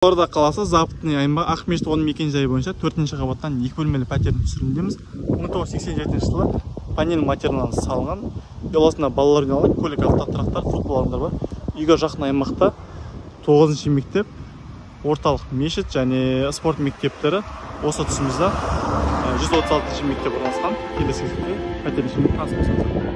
Қызылорда қаласы Западный аймағы Ақмешіт 10 мекен-жайы бойынша 4-ші қабаттан 2 бөлмелі пәтердің түсірілімдеміз. 1987 жылы панель материалынан салынған. Ұяласында балалар ойналы, көлік, автотұрақтар, футбол алаңдары бар. Үйге жақын аймақта 9-ші мектеп, орталық мешіт және спорт мектептері осы тұсымызда 136-ші мектеп орналасқан. Келесі кезекте пәтер ішінде таныс болсаңыздар.